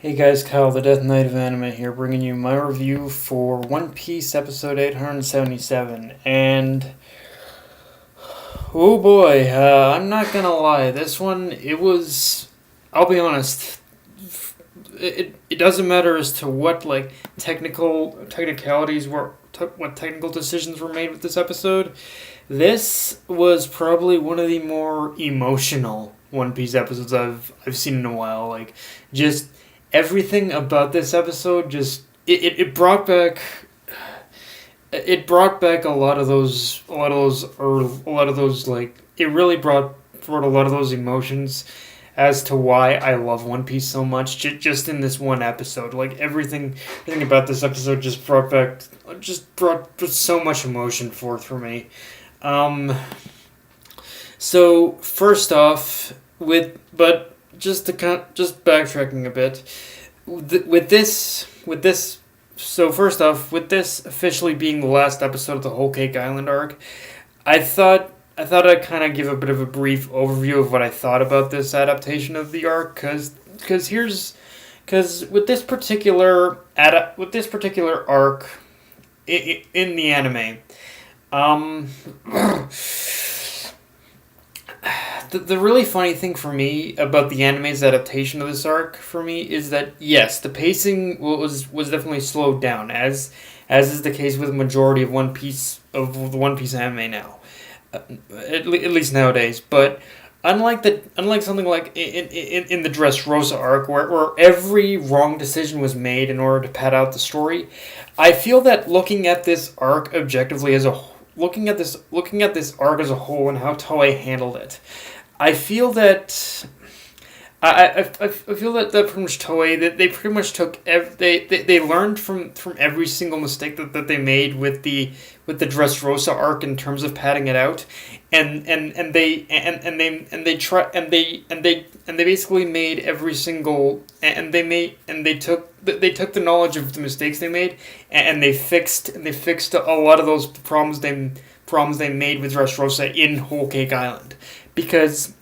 Hey guys, Kyle, the Death Knight of Anime here, bringing you my review for One Piece episode 877. And, oh boy, I'm not gonna lie, this one, I'll be honest, it doesn't matter as to what, technicalities what technical decisions were made with this episode. This was probably one of the more emotional One Piece episodes I've seen in a while. Just everything about this episode it brought back it really brought a lot of those emotions as to why I love One Piece so much. Just in this one episode, everything about this episode brought so much emotion forth for me. So first off, just backtracking a bit, first off, with this officially being the last episode of the Whole Cake Island arc, I thought I'd kind of give a bit of a brief overview of what I thought about this adaptation of the arc, because with this particular arc in the anime, the really funny thing for me about the anime's adaptation of this arc for me is that yes, the pacing was definitely slowed down, as is the case with the majority of the One Piece anime now, at least nowadays. But unlike something like in the Dressrosa arc, where every wrong decision was made in order to pad out the story, I feel that looking at this arc objectively looking at this arc as a whole and how Toei handled it, I feel that I feel that pretty much Toei, that they pretty much took they learned from every single mistake that they made with the Dressrosa arc in terms of padding it out, and they basically made every single and they took the knowledge of the mistakes they made, and they fixed a lot of those problems they made with Dressrosa in Whole Cake Island. Because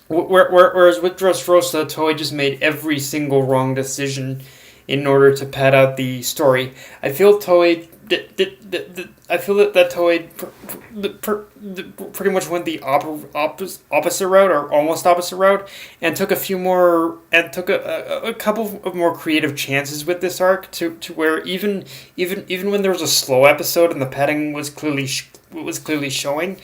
whereas with Dressrosa, Toei just made every single wrong decision in order to pad out the story. I feel Toei that Toei pretty much went the opposite route, or almost opposite route, and took a couple of more creative chances with this arc to where even when there was a slow episode and the padding was clearly showing,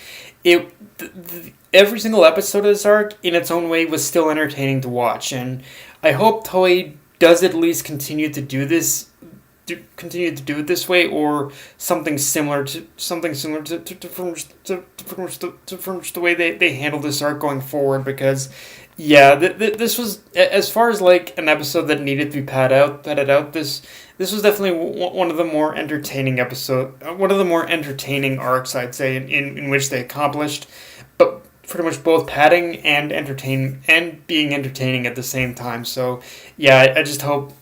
every single episode of this arc in its own way was still entertaining to watch. And I hope Toei does at least continue to do it this way, or something similar to the way they handle this arc going forward. Because this was, as far as an episode that needed to be padded out. This was definitely one of the more entertaining arcs, I'd say, in which they accomplished, but pretty much both padding and being entertaining at the same time. So yeah,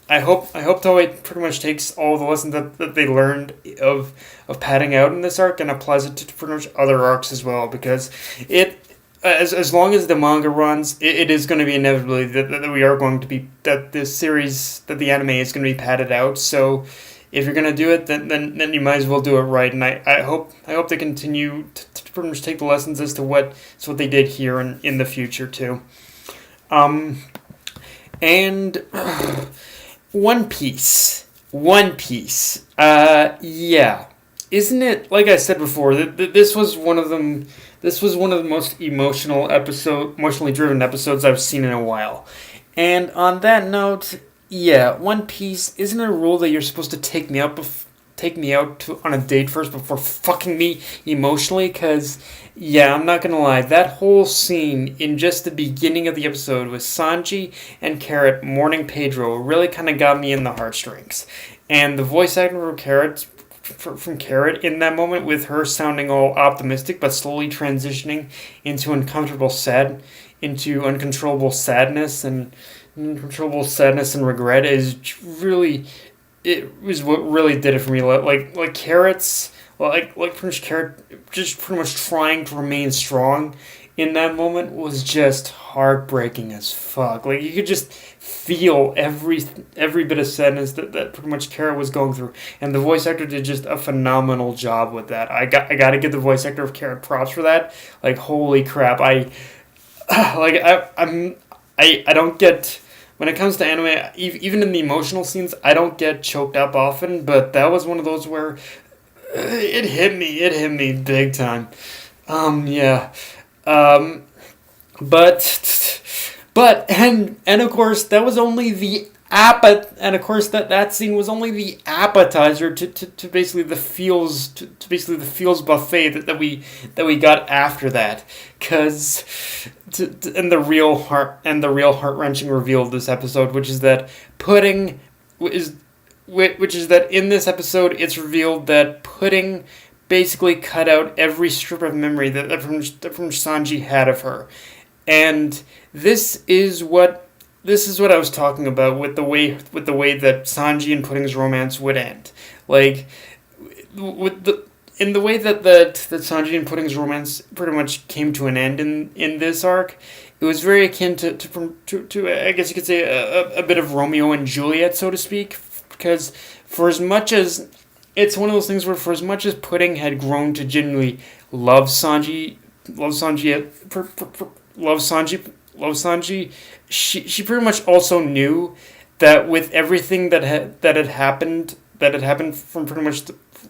I hope Toei pretty much takes all the lessons that they learned of padding out in this arc and applies it to pretty much other arcs as well, because as long as the manga runs, it is going to be inevitably that the anime is going to be padded out. So if you're going to do it, then you might as well do it right. And I hope they continue to pretty much take the lessons as to what they did here in the future too. And One Piece. Yeah. Isn't it, like I said before, this was one of the most emotionally driven episodes I've seen in a while. And on that note, yeah, One Piece, isn't it a rule that you're supposed to take me out on a date first before fucking me emotionally? Because, yeah, I'm not gonna lie, that whole scene in just the beginning of the episode with Sanji and Carrot mourning Pedro really kind of got me in the heartstrings. And the voice acting from Carrot in that moment, with her sounding all optimistic but slowly transitioning into uncontrollable sadness and regret, is really, it was what really did it for me. Carrot just pretty much trying to remain strong in that moment was just heartbreaking as fuck. Like you could just feel every bit of sadness that pretty much Carrot was going through, and the voice actor did just a phenomenal job with that. I got to give the voice actor of Carrot props for that. Like holy crap, I don't get. When it comes to anime, even in the emotional scenes, I don't get choked up often, but that was one of those where it hit me. It hit me big time. Yeah. Um, but of course that was only the and of course that scene was only the appetizer to basically the feels to basically the feels buffet that we got after that, because and the real heart-wrenching reveal of this episode, which is that Pudding is which is that in this episode it's revealed that Pudding basically cut out every strip of memory that from Sanji had of her. And this is what I was talking about with the way that Sanji and Pudding's romance would end. Like in the way that Sanji and Pudding's romance pretty much came to an end in this arc, it was very akin to I guess you could say a bit of Romeo and Juliet, so to speak, because for as much as it's one of those things where for as much as Pudding had grown to genuinely love Sanji, she pretty much also knew that with everything that had happened from pretty much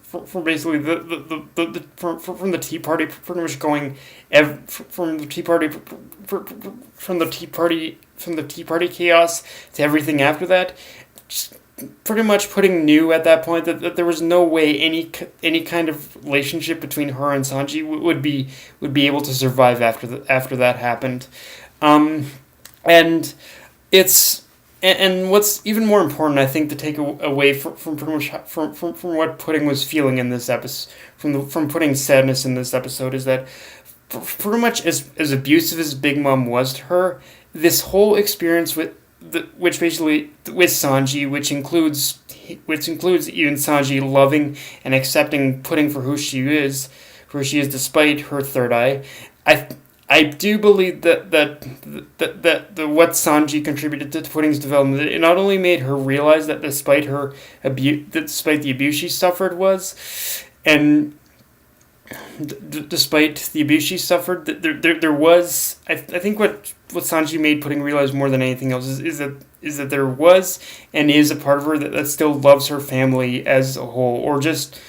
from basically from the Tea Party pretty much going from the Tea Party chaos to everything after that. Pretty much Pudding knew at that point that there was no way any kind of relationship between her and Sanji would be able to survive after that happened, and it's and what's even more important, I think, to take away from pretty much from what Pudding was feeling in this episode, from Pudding's sadness in this episode, is that pretty much as abusive as Big Mom was to her, this whole experience which basically with Sanji, which includes even Sanji loving and accepting Pudding for who she is despite her third eye. I do believe that what Sanji contributed to Pudding's development, it not only made her realize that despite the abuse she suffered despite the abuse she suffered, there was, I think what Sanji made Pudding realize more than anything else is that there was and is a part of her that still loves her family as a whole, or just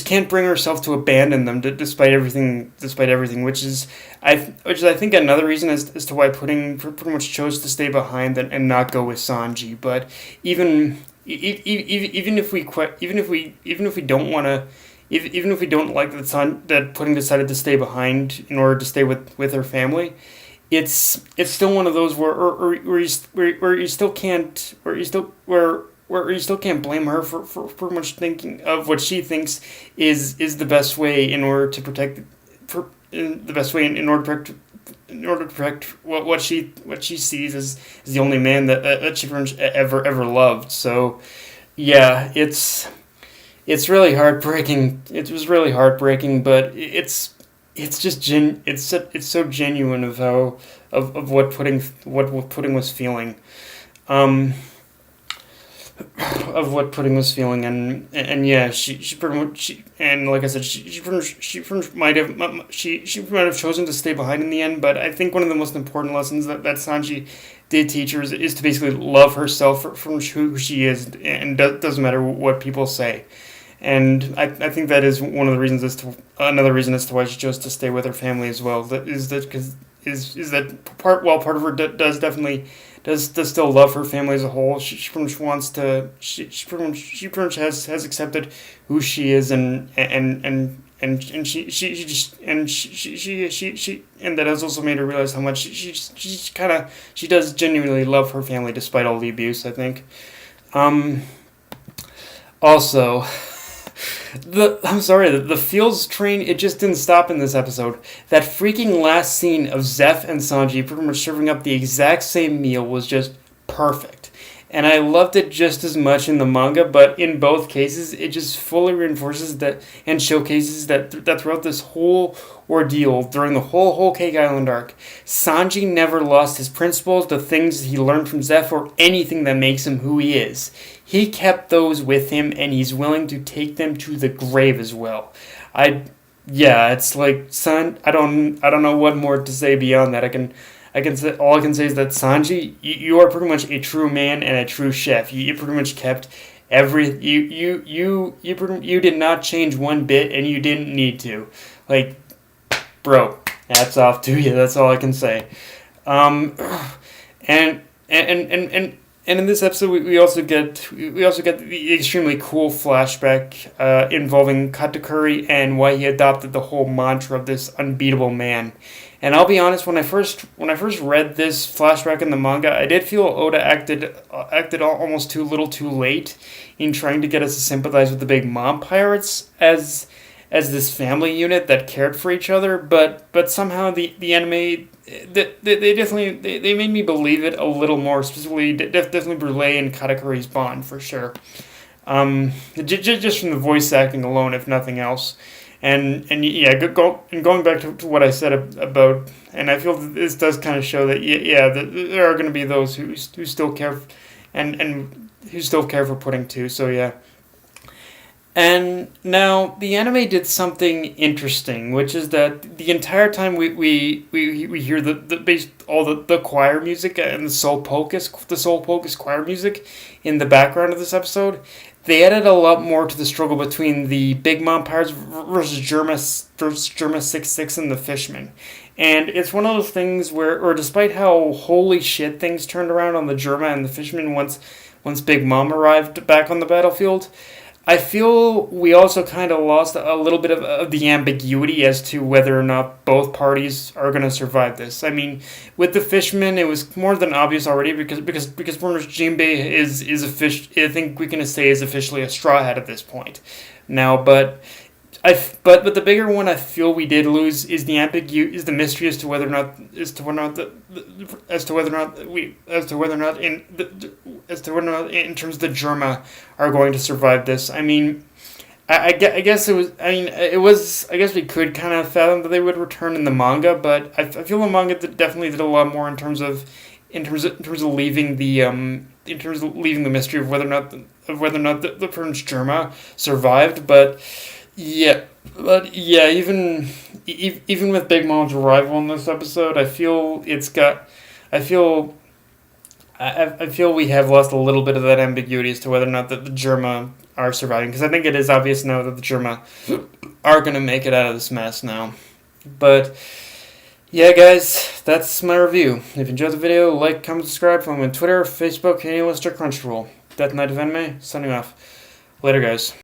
can't bring herself to abandon them despite everything, which is I think another reason as to why Pudding pretty much chose to stay behind and not go with Sanji. But even if we don't like that Pudding decided to stay behind in order to stay with her family, it's still one of those where you still can't blame her for pretty much thinking of what she thinks is the best way in order to protect what she sees as the only man that she ever loved. So yeah, it's really heartbreaking. It was really heartbreaking, but it's so genuine of what Pudding was feeling. Of what Pudding was feeling, and yeah, she pretty much, and like I said, she might have chosen to stay behind in the end. But I think one of the most important lessons that Sanji did teach her is to basically love herself from who she is, and doesn't matter what people say. And I think that is another reason as to why she chose to stay with her family as well. Part of her does still love her family as a whole. She pretty much wants to. She pretty much has accepted who she is, and that has also made her realize how much she does genuinely love her family despite all the abuse, I think. Also, the feels train, it just didn't stop in this episode. That freaking last scene of Zeff and Sanji pretty much serving up the exact same meal was just perfect. and I loved it just as much in the manga. But in both cases, it just fully reinforces that and showcases that throughout this whole ordeal, during the whole Cake Island arc, Sanji never lost his principles, the things he learned from Zeff, or anything that makes him who he is. He kept those with him, and he's willing to take them to the grave as well. Yeah, it's like, son, I don't know what more to say beyond that. All I can say is that Sanji, you are pretty much a true man and a true chef. You pretty much kept you did not change one bit, and you didn't need to. Like, bro, hats off to you. That's all I can say. And in this episode, we also get the extremely cool flashback involving Katakuri and why he adopted the whole mantra of this unbeatable man. And I'll be honest, when I first read this flashback in the manga, I did feel Oda acted almost too little, too late in trying to get us to sympathize with the Big Mom Pirates as this family unit that cared for each other. But somehow the anime they made me believe it a little more, specifically definitely Brule and Katakuri's bond for sure. Just from the voice acting alone, if nothing else. And yeah, going back to what I said about, and I feel that this does kind of show that there are going to be those who still care, and who still care for pudding too. So yeah. And now the anime did something interesting, which is that the entire time we hear the choir music and the Soul Pocus choir music in the background of this episode. They added a lot more to the struggle between the Big Mom Pirates versus Germa 6-6 and the Fishmen. And it's one of those things where despite how holy shit things turned around on the Germa and the Fishmen once Big Mom arrived back on the battlefield, I feel we also kind of lost a little bit of the ambiguity as to whether or not both parties are going to survive this. I mean, with the Fishmen, it was more than obvious already because Jinbei is I think we can say is officially a Straw Hat at this point now. But the bigger one I feel we did lose is the mystery as to whether or not in terms of the Germa are going to survive this. I mean, I guess we could kind of fathom that they would return in the manga, but I feel the manga definitely did a lot more in terms of leaving the mystery of whether or not the Prince Germa survived, but. Yeah, even with Big Mom's arrival in this episode, I feel we have lost a little bit of that ambiguity as to whether or not the Germa are surviving, because I think it is obvious now that the Germa are going to make it out of this mess now. But yeah, guys, that's my review. If you enjoyed the video, like, comment, subscribe. Follow me on Twitter, Facebook, Canadian List, or Crunchyroll. Death Knight of Anime, signing off. Later, guys.